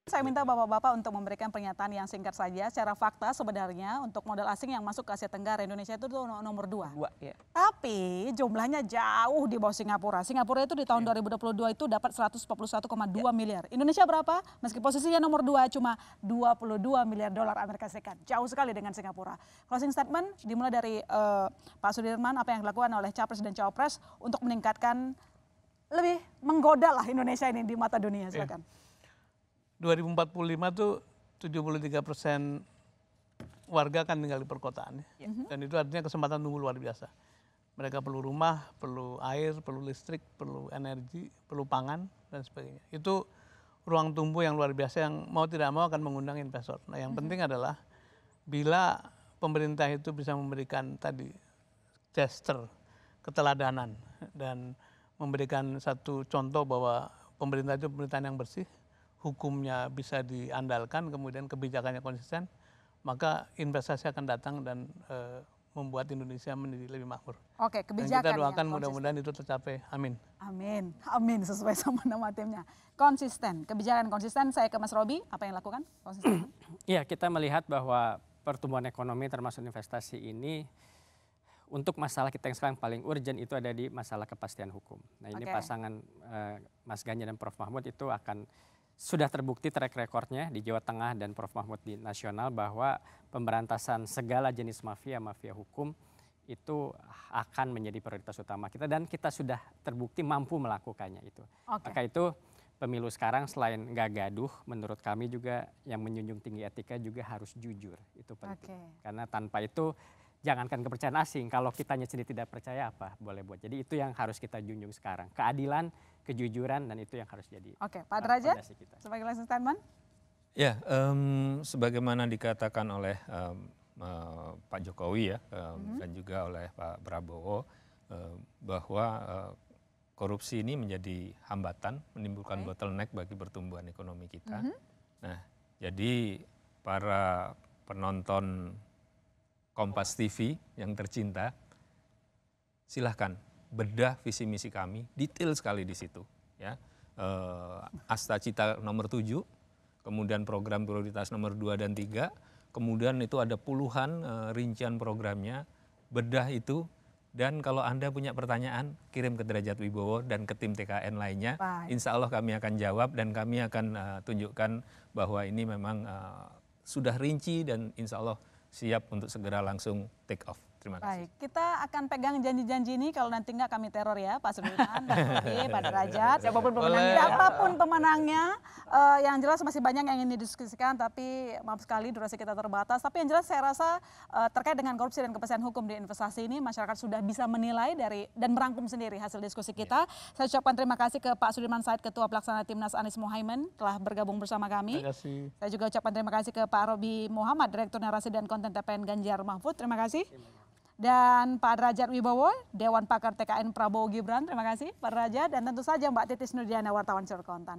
Saya minta Bapak-Bapak untuk memberikan pernyataan yang singkat saja. Secara fakta sebenarnya untuk modal asing yang masuk ke Asia Tenggara, Indonesia itu nomor 2. Ya. Tapi jumlahnya jauh di bawah Singapura. Singapura itu di tahun 2022 itu dapat 141,2 miliar. Indonesia berapa? Meski posisinya nomor 2 cuma 22 miliar dolar Amerika Serikat. Jauh sekali dengan Singapura. Closing statement dimulai dari Pak Sudirman, apa yang dilakukan oleh Capres dan Cawapres untuk meningkatkan lebih menggoda lah Indonesia ini di mata dunia. Silakan. 2045 tuh 73% warga akan tinggal di perkotaan. Dan itu artinya kesempatan tumbuh luar biasa. Mereka perlu rumah, perlu air, perlu listrik, perlu energi, perlu pangan, dan sebagainya. Itu ruang tumbuh yang luar biasa yang mau tidak mau akan mengundang investor. Nah yang penting adalah bila pemerintah itu bisa memberikan tadi gesture, keteladanan, dan memberikan satu contoh bahwa pemerintah itu pemerintahan yang bersih, hukumnya bisa diandalkan, kemudian kebijakannya konsisten, maka investasi akan datang dan membuat Indonesia menjadi lebih makmur. Oke, kebijakan. Dan kita doakan mudah-mudahan itu tercapai. Amin. Amin, amin sesuai sama nama timnya. Konsisten, kebijakan konsisten. Saya ke Mas Robi, apa yang lakukan? Konsisten. Iya, kita melihat bahwa pertumbuhan ekonomi termasuk investasi ini untuk masalah kita yang sekarang paling urgent itu ada di masalah kepastian hukum. Nah ini pasangan Mas Ganjar dan Prof Mahfud itu sudah terbukti track recordnya di Jawa Tengah dan Prof Mahfud di nasional bahwa pemberantasan segala jenis mafia hukum itu akan menjadi prioritas utama kita dan kita sudah terbukti mampu melakukannya itu. Maka itu pemilu sekarang selain nggak gaduh, menurut kami juga yang menjunjung tinggi etika juga harus jujur, itu penting. Karena tanpa itu jangankan kepercayaan asing, kalau kitanya sendiri tidak percaya apa boleh buat. Jadi itu yang harus kita junjung sekarang, keadilan, kejujuran, dan itu yang harus jadi. Oke, Pak Derajat, sebagai closing statement. Ya, sebagaimana dikatakan oleh Pak Jokowi ya, dan juga oleh Pak Prabowo, bahwa korupsi ini menjadi hambatan, menimbulkan bottleneck bagi pertumbuhan ekonomi kita. Nah, jadi para penonton Kompas TV yang tercinta, silahkan bedah visi misi kami, detail sekali di situ. Ya. Asta Cita nomor 7, kemudian program prioritas nomor 2 dan 3, kemudian itu ada puluhan rincian programnya, bedah itu, dan kalau Anda punya pertanyaan, kirim ke Derajat Wibowo dan ke tim TKN lainnya. Insya Allah kami akan jawab dan kami akan tunjukkan bahwa ini memang sudah rinci dan insya Allah siap untuk segera langsung take off. Terima kasih. Baik, kita akan pegang janji-janji ini kalau nanti enggak kami teror ya, Pak Sudirman, Pak Derajat, siapapun pemenangnya. Siapapun pemenangnya, yang jelas masih banyak yang ingin didiskusikan, tapi maaf sekali durasi kita terbatas. Tapi yang jelas saya rasa terkait dengan korupsi dan kepastian hukum di investasi ini, masyarakat sudah bisa menilai dan merangkum sendiri hasil diskusi kita. Saya ucapkan terima kasih ke Pak Sudirman Said, Ketua Pelaksana Timnas Anies Mohaimin, telah bergabung bersama kami. Terima kasih. Saya juga ucapkan terima kasih ke Pak Robi Muhammad, Direktur Narasi dan Konten TPN Ganjar Mahfud. Terima kasih. Dan Pak Derajat Wibowo, Dewan Pakar TKN Prabowo Gibran. Terima kasih Pak Derajat. Dan tentu saja Mbak Titis Nurdiana, wartawan Cirebon.